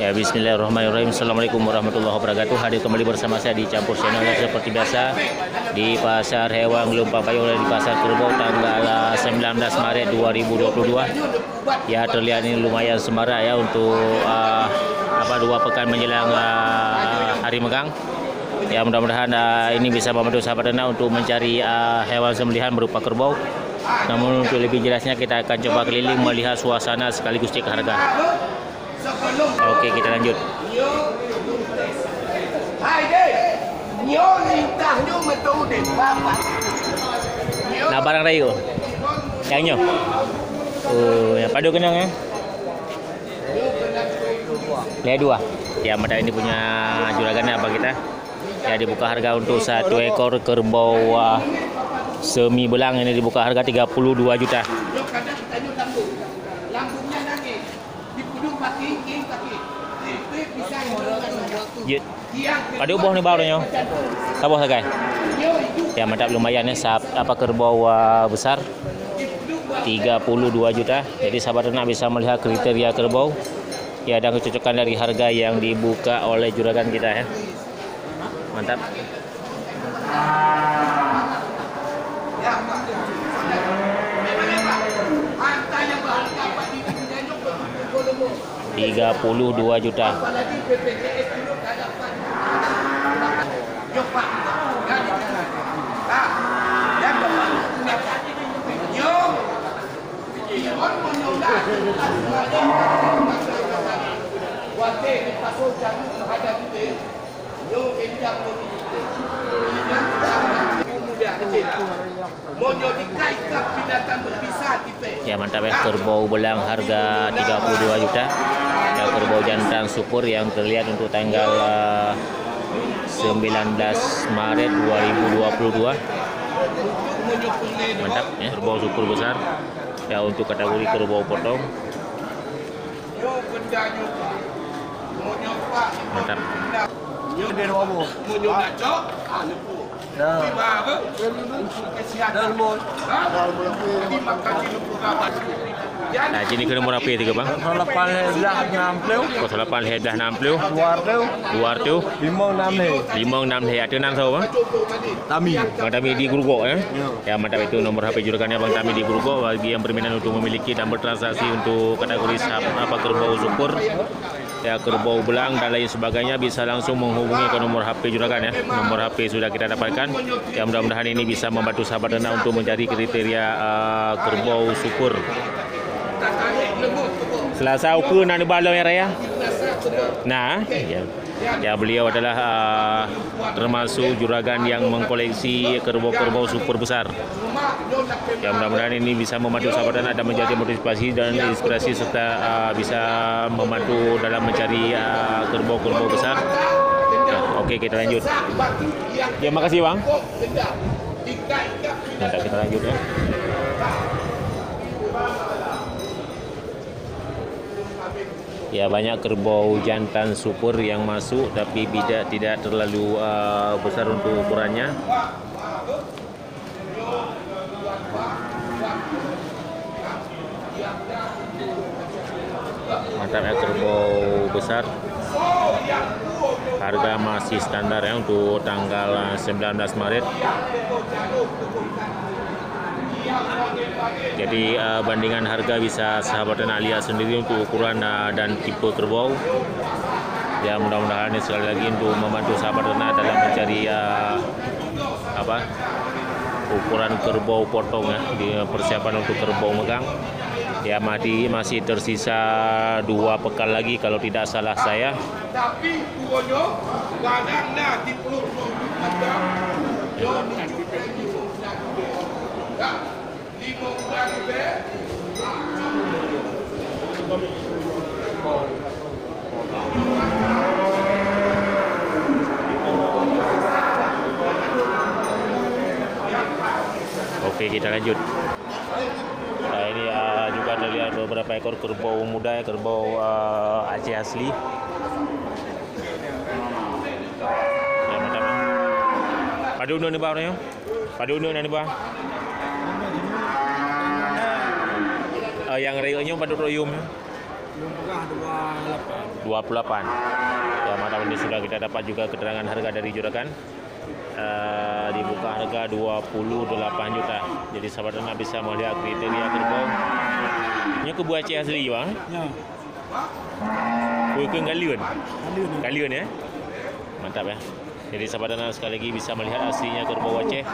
Ya, bismillahirrahmanirrahim. Assalamualaikum warahmatullahi wabarakatuh. Hadir kembali bersama saya di Campur Channel seperti biasa di Pasar Hewan Gelumpang Payung di Pasar Kerbau tanggal 19 Maret 2022. Ya, terlihat ini lumayan semarak ya untuk 2 pekan menjelang hari megang. Ya, mudah-mudahan ini bisa membantu sahabat ternak untuk mencari hewan sembelihan berupa kerbau. Namun untuk lebih jelasnya kita akan coba keliling melihat suasana sekaligus cek harga. Oke, kita lanjut. Nah, barang rayu. Yang yang padu kenang ya. Lihat dua. Ya, mata ini punya juragannya apa kita? Ya, dibuka harga untuk satu ekor kerbau semi belang ini dibuka harga 32 juta. Ada ubah nih barunya. Sabah sagai. Ya, mantap, lumayan ya kerbau besar 32 juta. Jadi sahabat ternak bisa melihat kriteria kerbau. Ya, dan kecocokan dari harga yang dibuka oleh juragan kita ya. Mantap. $32 juta. Ya, mantap ya, kerbau belang harga 32 juta. Ya, kerbau jantan super yang terlihat untuk tanggal 19 Maret 2022. Mantap ya, kerbau super besar. Ya, untuk kategori kerbau potong. Mantap. Nah, sini kena murah pay tiga bang. 860. Kau 860. 200. 56 he. Ada 6 bang. Tami. Bang Tami di Grogol ya. Ya, mantap, itu nomor HP juragannya Bang Tami di Grogol bagi yang berminat untuk memiliki dan bertransaksi untuk kategori kerbau syukur. Ya, kerbau belang dan lain sebagainya bisa langsung menghubungi ke nomor HP juragan ya. Nomor HP sudah kita dapatkan. Ya, mudah-mudahan ini bisa membantu sahabat ternak untuk mencari kriteria kerbau syukur. Selasa ukur nak balong ya raya. Nah, ya beliau adalah termasuk juragan yang mengkoleksi kerbau-kerbau super besar. Ya, mudah-mudahan ini bisa membantu sahabat ternak dan menjadi motivasi dan inspirasi serta bisa membantu dalam mencari kerbau-kerbau besar. Ya, oke, kita lanjut. Ya, makasih bang. Nanti kita lanjut ya. Ya, banyak kerbau jantan super yang masuk tapi tidak terlalu besar untuk ukurannya. Mantap ya, kerbau besar. Harga masih standar ya untuk tanggal 19 Maret. Jadi bandingan harga bisa sahabat ternak lihat sendiri untuk ukuran dan tipe kerbau. Ya, mudah-mudahan ini sekali lagi untuk membantu sahabat ternak dalam mencari ukuran kerbau potong ya, di persiapan untuk kerbau megang. Ya, masih tersisa 2 pekan lagi kalau tidak salah saya. Oke, kita lanjut. Nah, ini juga terlihat beberapa ekor kerbau muda ya, kerbau Aceh asli. Ya, mantap. Padu nih bawahnya. Padu nih bawah. Yang rayunya pada royum. 28. Ya, mantap, ini sudah kita dapat juga keterangan harga dari juragan. Dibuka harga 28 juta. Jadi sahabat ternak bisa melihat kriteria kerbau. Ini kerbau Aceh asli bang. Ya. Kuih Galiun. Galiun. Galiun ya. Mantap ya. Jadi sahabat ternak sekali lagi bisa melihat aslinya kerbau Aceh.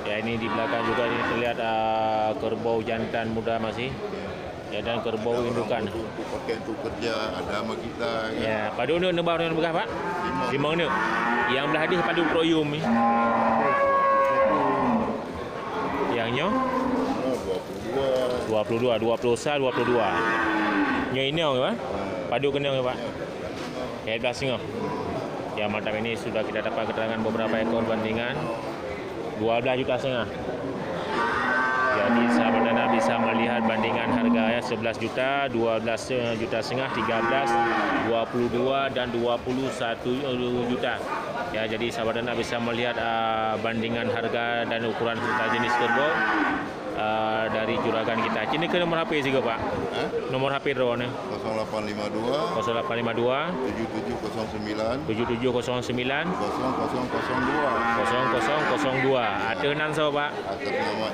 Ya, ini di belakang juga ini terlihat kerbau jantan muda masih. Ya, dan kerbau indukan. Untuk pakai untuk kerja ada sama kita. Ya, padu ni nebah dengan berapa, Pak? 5 ni. Yang belah hadis padu proyum ni. Yang nyo 22, 20 sal 22. Nyo ini orang, Pak. Padu kena Pak. Ya, 12 Ya, mantap, ini sudah kita dapat keterangan beberapa ekor bandingan 12,5 juta. Jadi sahabat ternak bisa melihat bandingan harga ya 11 juta, 12,5 juta, 13, 22 dan 21 juta. Ya, jadi sahabat ternak bisa melihat bandingan harga dan ukuran serta jenis kerbau dari juragan kita. Ini ke nomor HP juga, Pak. Nomor HP drone 0852 0852 7709 7709 0002. 0002. Ada nan so, Pak? Atas nama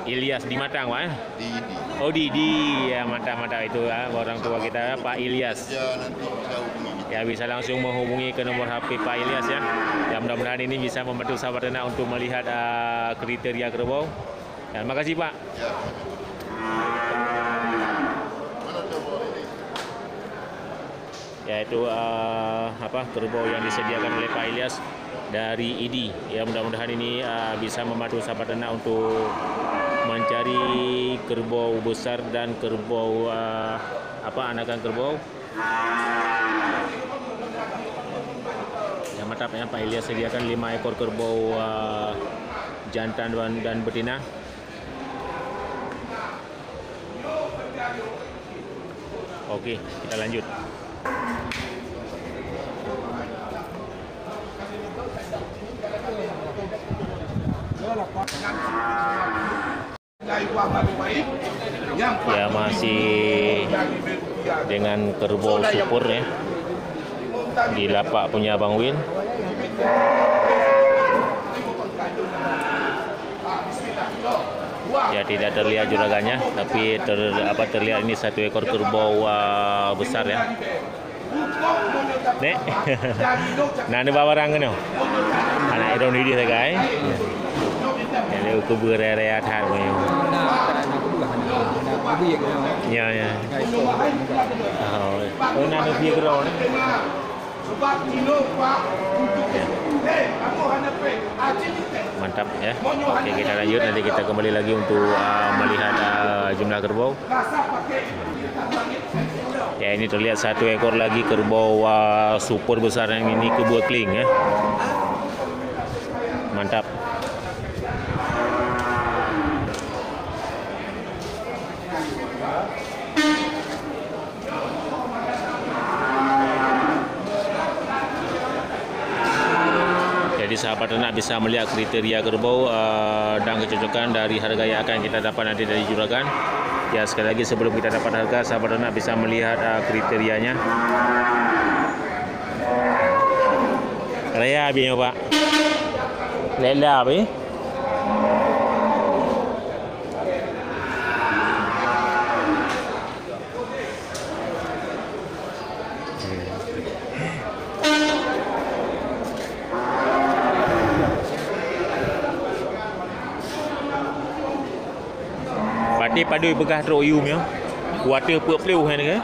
Ilyas di Matang, Pak. Didi. Oh, Didi. Ya, mantap-mantap itu orang tua kita, Pak Ilyas. Ya, nanti bisa hubungi kita. Ya, bisa langsung menghubungi ke nomor HP Pak Ilyas ya. Ya, mudah-mudahan ini bisa membantu sahabat ternak untuk melihat kriteria kerbau. Ya, terima kasih, Pak. Ya. Mana coba ini? Yaitu kerbau yang disediakan oleh Pak Ilyas dari ID. Ya, mudah-mudahan ini bisa membantu sahabat ternak untuk mencari kerbau besar dan kerbau anakan kerbau. Yang mantap ya, Pak Ilyas sediakan 5 ekor kerbau jantan dan betina. Oke, kita lanjut. Ya, masih dengan kerbau super ya di lapak punya Bang Win. Ya, tidak terlihat juragannya, tapi terlihat ini satu ekor kerbau besar ya. Nek, nah ini bawa orang kan? Anak ironi dia guys. Yang dia kubur area atas punya. Ya ya. Oh, nanti dia kerana. Mantap ya. Oke, kita lanjut, nanti kita kembali lagi untuk melihat jumlah kerbau. Ya, ini terlihat satu ekor lagi kerbau super besar yang ini kerbau kling ya. Mantap. Jadi sahabat ternak bisa melihat kriteria kerbau dan kecocokan dari harga yang akan kita dapat nanti dari juragan. Ya, sekali lagi sebelum kita dapat harga, sahabat ternak bisa melihat kriterianya. Raya biar Pak. Lela apa? Pati padui bekas truk yum ya. Water peliu kan ke?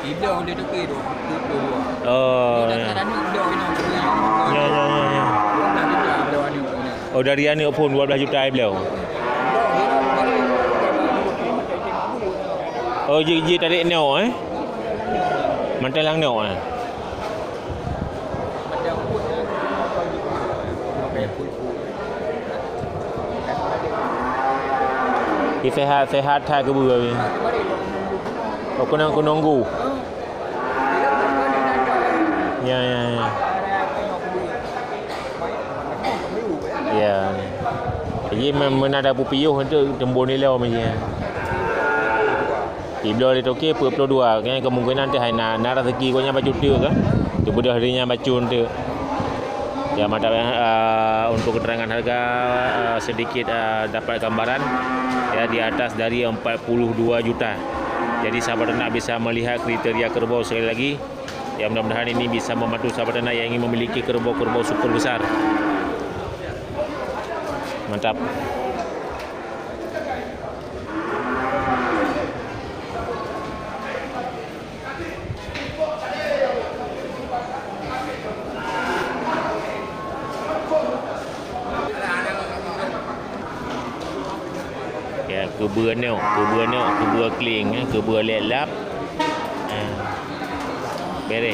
Ido dia tu ke tu. Oh. Ya. Oh, dari ani pun 12 juta beliau. Oh, ji tarik neo Mantel lang neo Sehat-sehat tak ke bulu ni. Oh, kena nunggu. Ya. Ya. Jadi mana ada pupiyuh untuk tembun ni lah macam. Iblo itu okey per dua kan kemungkinan tu hai nak rezeki kau nya baju tu kan. Tu budak harinya bacun tu. Ya mantap untuk keterangan harga sedikit dapat gambaran ya di atas dari 42 juta. Jadi sahabat ternak bisa melihat kriteria kerbau sekali lagi. Ya mudah-mudahan ini bisa membantu sahabat ternak yang ingin memiliki kerbau-kerbau super besar. Mantap. Ya, kebua kling, kebua lelap. Beres.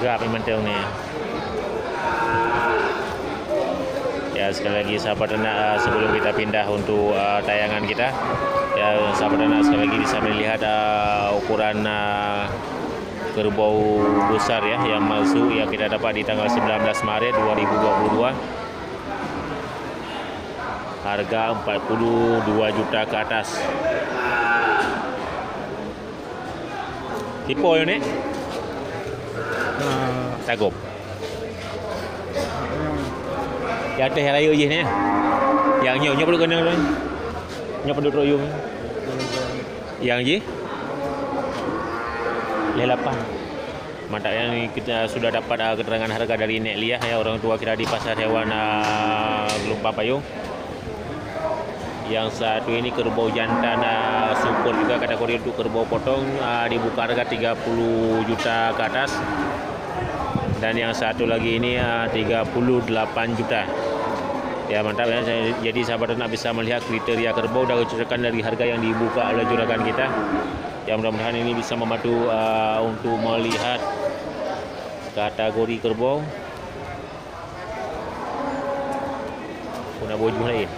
Gerak memang tengok ni. Ya, sekali lagi sahabat ternak sebelum kita pindah untuk tayangan kita. Ya, sahabat ternak sekali lagi bisa melihat ukuran kerbau besar ya yang masuk yang kita dapat di tanggal 19 Maret 2022. Harga 42 juta ke atas. Tipe yo ni? Tagup. Yang atas yang raya je ni. Yang nyok perlu kena tu. Nyok perlu royong. Yang je? Lelapan. Mantap yang ni kita sudah dapat keterangan harga dari Nek Liah ya, orang tua kita di pasar hewan Gelombang Payung. Yang satu ini kerbau jantan super juga kategori untuk kerbau potong dibuka harga 30 juta ke atas. Dan yang satu lagi ini 38 juta. Ya mantap ya. Jadi sahabat ternak bisa melihat kriteria kerbau dan kecocokan dari harga yang dibuka oleh juragan kita. Ya mudah-mudahan ini bisa membantu untuk melihat kategori kerbau. Guna bojuh lain.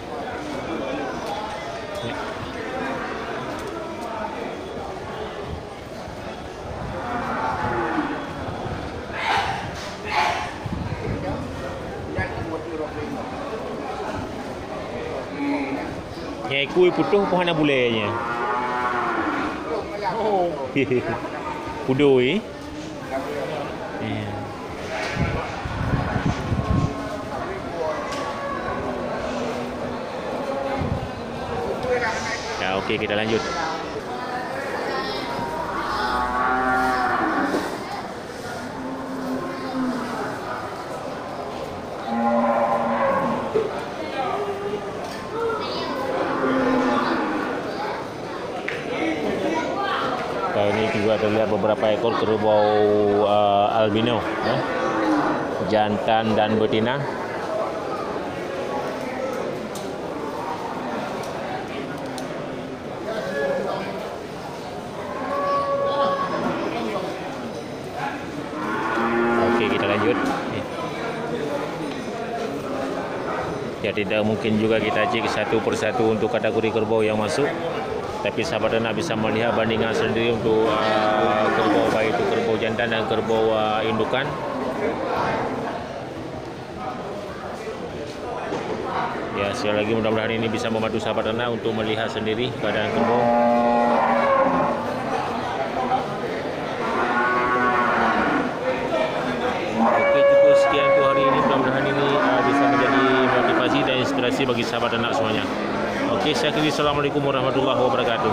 Yang ikut putuh pun hana bolehnya. Pudoi. Ya, okey kita lanjut. Ini juga terlihat beberapa ekor kerbau albino jantan dan betina. Oke kita lanjut ya, tidak mungkin juga kita cek satu persatu untuk kategori kerbau yang masuk. Tapi sahabat ternak bisa melihat bandingan sendiri untuk kerbau, baik itu kerbau jantan dan kerbau indukan. Ya sekali lagi mudah-mudahan ini bisa membantu sahabat ternak untuk melihat sendiri keadaan kerbau. Oke, cukup sekian untuk hari ini. Mudah-mudahan ini bisa menjadi motivasi dan inspirasi bagi sahabat ternak semuanya. Oke, saya akhiri. Assalamualaikum warahmatullahi wabarakatuh.